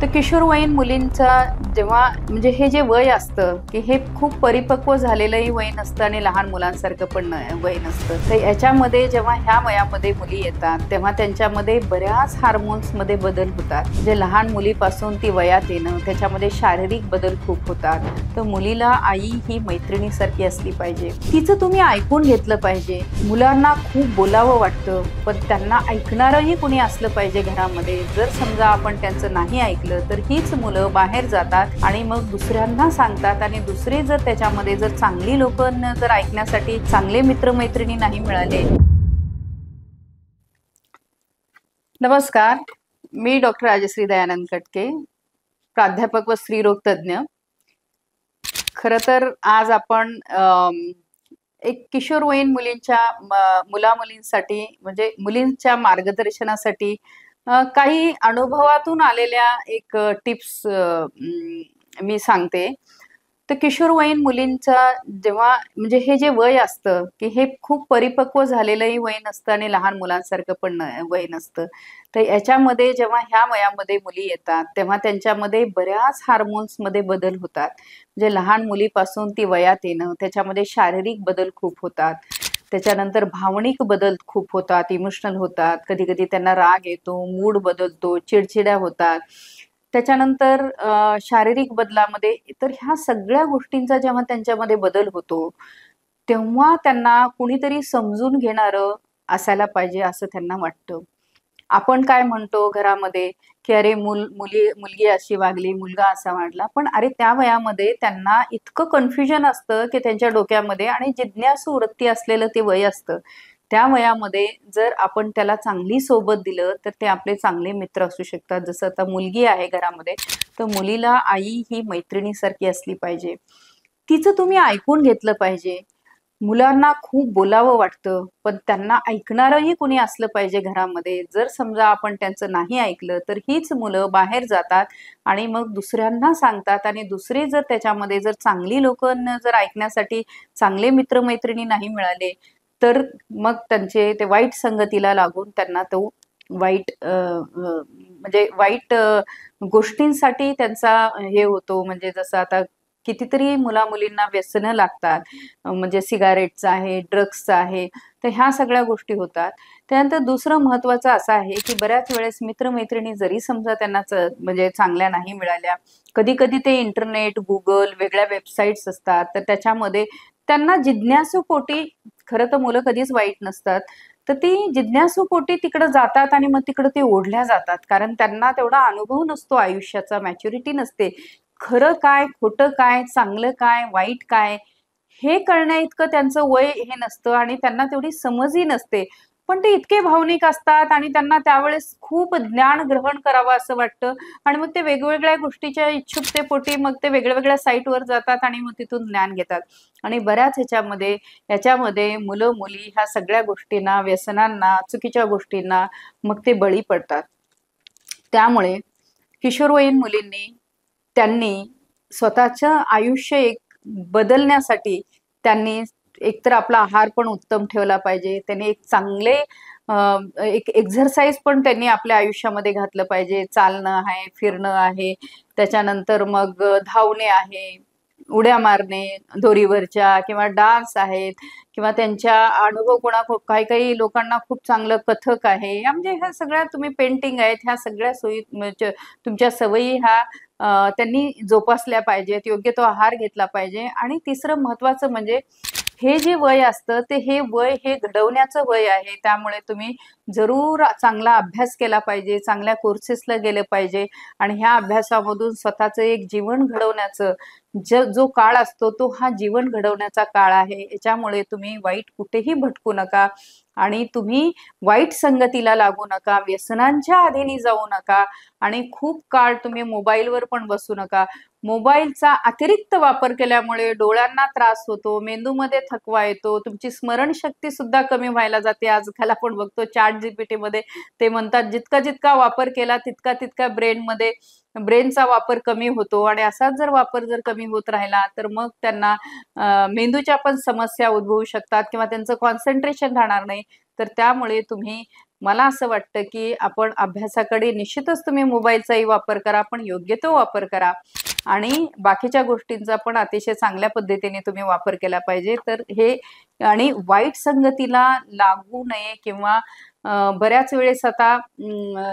तर किशोरवयीन मुलींचा जेव्हा म्हणजे हे जे वय असतं की हे खूप परिपक्व झालेलंही वय नसतं आणि लहान मुलांसारखं पण वय नसतं. तर याच्यामध्ये जेव्हा ह्या वयामध्ये मुली येतात तेव्हा त्यांच्यामध्ये बऱ्याच हार्मोन्समध्ये बदल होतात. म्हणजे लहान मुलीपासून ती वयात येणं त्याच्यामध्ये शारीरिक बदल खूप होतात. तर मुलीला आई ही मैत्रिणीसारखी असली पाहिजे, तिचं तुम्ही ऐकून घेतलं पाहिजे. मुलांना खूप बोलावं वाटतं पण त्यांना ऐकणारंही कोणी असलं पाहिजे घरामध्ये. जर समजा आपण त्यांचं नाही ऐकलं तर हीच मुलं बाहेर जातात आणि मग दुसऱ्यांना सांगतात आणि दुसरे जर त्याच्यामध्ये जर चांगली लोक जर ऐकण्यासाठी चांगले मित्रमैत्रिणी नाही मिळाले. नमस्कार, मी डॉक्टर राजश्री दयानंद कटके, प्राध्यापक व स्त्रीरोग तज्ञ. खरं तर आज आपण एक किशोरवयीन मुला मुलींसाठी म्हणजे मुलींच्या मार्गदर्शनासाठी काही अनुभवातून आलेल्या एक टिप्स मी सांगते. तर किशोरवयीन मुलींचा जेव्हा म्हणजे हे जे वय असतं की हे खूप परिपक्व झालेलंही वय नसतं आणि लहान मुलांसारखं पण वय नसतं. तर याच्यामध्ये जेव्हा ह्या वयामध्ये मुली येतात तेव्हा त्यांच्यामध्ये बऱ्याच हार्मोन्समध्ये बदल होतात. म्हणजे लहान मुलीपासून ती वयात येणं त्याच्यामध्ये शारीरिक बदल खूप होतात. त्याच्यानंतर भावनिक बदल खूप होतात, इमोशनल होतात. कधी कधी त्यांना राग येतो, मूड बदलतो, चिडचिड्या होतात. त्याच्यानंतर शारीरिक बदलामध्ये तर ह्या सगळ्या गोष्टींचा जेव्हा त्यांच्यामध्ये बदल होतो तेव्हा त्यांना कुणीतरी समजून घेणारं असायला पाहिजे असं त्यांना वाटतं. आपण काय म्हणतो घरामध्ये की अरे मुलगी अशी वागली, मुलगा असा वागला, पण अरे त्या वयामध्ये त्यांना इतकं कन्फ्युजन असतं की त्यांच्या डोक्यामध्ये आणि जिज्ञासू वृत्ती असलेलं ते वय असतं. त्या वयामध्ये जर आपण त्याला चांगली सोबत दिलं तर ते आपले चांगले मित्र असू शकतात. जसं आता मुलगी आहे घरामध्ये तर मुलीला आई ही मैत्रिणीसारखी असली पाहिजे, तिचं तुम्ही ऐकून घेतलं पाहिजे. मुलांना खूप बोलावं वाटतं पण त्यांना ऐकणारंही कोणी असलं पाहिजे घरामध्ये. जर समजा आपण त्यांचं नाही ऐकलं तर हीच मुलं बाहेर जातात आणि मग दुसऱ्यांना सांगतात आणि दुसरे जर त्याच्यामध्ये जर चांगली लोक जर ऐकण्यासाठी चांगले मित्रमैत्रिणी नाही मिळाले तर मग त्यांचे ते वाईट संगतीला लागून त्यांना तो वाईट म्हणजे वाईट गोष्टींसाठी त्यांचा हे होतो. म्हणजे जसं आता कितीतरी मुलींना व्यसनं लागतात. म्हणजे सिगारेटचं आहे, ड्रग्सचं आहे. तर ह्या सगळ्या गोष्टी होतात. त्यानंतर दुसरं महत्वाचं असं आहे की बऱ्याच वेळेस मित्रमैत्रिणी जरी समजा त्यांना म्हणजे चांगल्या नाही मिळाल्या, कधी कधी ते इंटरनेट, गुगल, वेगळ्या वेबसाईट्स असतात तर त्याच्यामध्ये त्यांना जिज्ञासूपोटी, खरं तर मुलं कधीच वाईट नसतात, तर ती जिज्ञासूपोटी तिकडे जातात आणि मग तिकडे ते ओढल्या जातात. कारण त्यांना तेवढा अनुभव नसतो आयुष्याचा, मॅच्युरिटी नसते. खरं काय, खोटं काय, चांगलं काय, वाईट काय हे कळण्या इतकं त्यांचं वय हे नसतं आणि त्यांना तेवढी समजही नसते. पण ते इतके भावनिक असतात आणि त्यांना त्यावेळेस खूप ज्ञान ग्रहण करावं असं वाटतं आणि मग ते वेगवेगळ्या गोष्टीच्या इच्छुकतेपोटी मग ते वेगळ्या साईटवर जातात आणि मग तिथून ज्ञान घेतात. आणि बऱ्याच याच्यामध्ये मुलं मुली ह्या सगळ्या गोष्टींना, व्यसनांना, चुकीच्या गोष्टींना मग ते बळी पडतात. त्यामुळे किशोरवयीन मुलींनी त्यांनी स्वतःचं आयुष्य एक बदलण्यासाठी त्यांनी एकतर आपला आहार पण उत्तम ठेवला पाहिजे. त्यांनी एक चांगले एक एक्सरसाइज पण त्यांनी आपल्या आयुष्यामध्ये घातलं पाहिजे. चालणं आहे, फिरणं आहे, त्याच्यानंतर मग धावणे आहे, उड्या मारणे दोरीवरच्या किंवा डान्स आहेत किंवा त्यांच्या अनुभव काही काही लोकांना खूप चांगलं कथक आहे. या म्हणजे ह्या सगळ्या तुम्ही पेंटिंग आहेत, ह्या सगळ्या सोयी तुमच्या सवयी ह्या त्यांनी जोपासल्या पाहिजेत. योग्य तो आहार घेतला पाहिजे. आणि तिसरं महत्वाचं म्हणजे हे जे वय असतं ते हे वय हे घडवण्याचं वय आहे. त्यामुळे तुम्ही जरूर चांगला अभ्यास केला पाहिजे, चांगल्या कोर्सेसला गेलं पाहिजे आणि ह्या अभ्यासामधून स्वतःचं एक जीवन घडवण्याचं जो काळ असतो तो हा जीवन घडवण्याचा काळ आहे. याच्यामुळे तुम्ही वाईट कुठेही भटकू नका आणि तुम्ही वाईट संगतीला लागू नका, व्यसनांच्या अधीनी जाऊ नका आणि खूप काळ तुम्ही मोबाईलवर पण बसू नका. मोबाईलचा अतिरिक्त वापर केल्यामुळे डोळ्यांना त्रास होतो, मेंदूमध्ये थकवा येतो, तुमची स्मरणशक्ती सुद्धा कमी व्हायला जाते. आजकाल आपण बघतो ChatGPT मध्ये ते म्हणतात जितका जितका वापर केला तितका तितका ब्रेनचा वापर कमी होतो आणि असाच जर वापर जर कमी होत राहिला तर मग त्यांना मेंदूच्या पण समस्या उद्भवू शकतात किंवा त्यांचं कॉन्सन्ट्रेशन राहणार नाही. तर त्यामुळे तुम्ही मला असं वाटतं की आपण अभ्यासाकडे निश्चितच तुम्ही मोबाईलचाही वापर करा, पण योग्य तो वापर करा आणि बाकीच्या गोष्टींचा पण अतिशय चांगल्या पद्धतीने तुम्ही वापर केला पाहिजे. तर हे आणि वाईट संगतीला लागू नये किंवा बऱ्याच वेळेस आता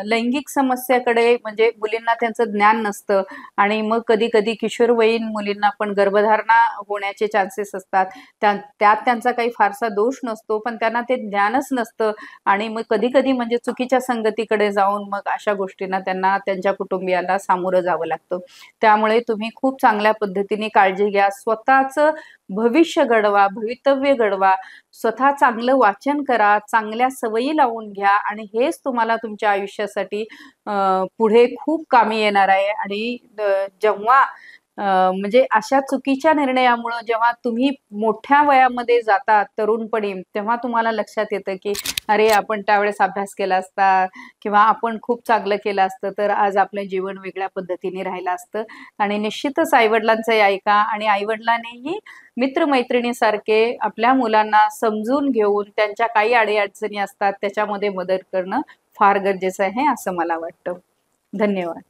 लैंगिक समस्याकडे म्हणजे मुलींना त्यांचं ज्ञान नसतं आणि मग कधी-कधी किशोरवयीन मुलींना पण गर्भधारणा होण्याचे चान्सेस असतात. त्यात त्यांचा काही फारसा दोष नसतो, पण त्यांना ते ज्ञानच नसतं आणि मग कधी-कधी म्हणजे चुकीच्या संगतीकडे जाऊन मग अशा गोष्टींना त्यांना त्यांच्या कुटुंबियाला सामोरं जावं लागतं. त्यामुळे तुम्ही खूप चांगल्या पद्धतीने काळजी घ्या. स्वतःचं भविष्य घडवा, भवितव्य घडवा. स्वतः चांगलं वाचन करा, चांगल्या सवयी लावून घ्या आणि हेच तुम्हाला तुमच्या आयुष्यासाठी पुढे खूप कामी येणार आहे आणि जेव्हा म्हणजे अशा चुकीच्या निर्णयामुळं जेव्हा तुम्ही मोठ्या वयामध्ये जाता तरुणपणी, तेव्हा तुम्हाला लक्षात येतं, की अरे आपण त्यावेळेस अभ्यास केला असता किंवा आपण खूप चांगलं केलं असतं, तर आज आपलं जीवन वेगळ्या पद्धतीने राहिलं असतं आणि निश्चितच आई-वडिलांचंही ऐका आणि आई-वडिलांनीही मित्र-मैत्रिणीसारखे आपल्या मुलांना समजून घेऊन त्यांच्या काही अडी-अडचणी असतात त्याच्यामध्ये मदत करणं फार गरजेचं आहे असं मला वाटतं. धन्यवाद.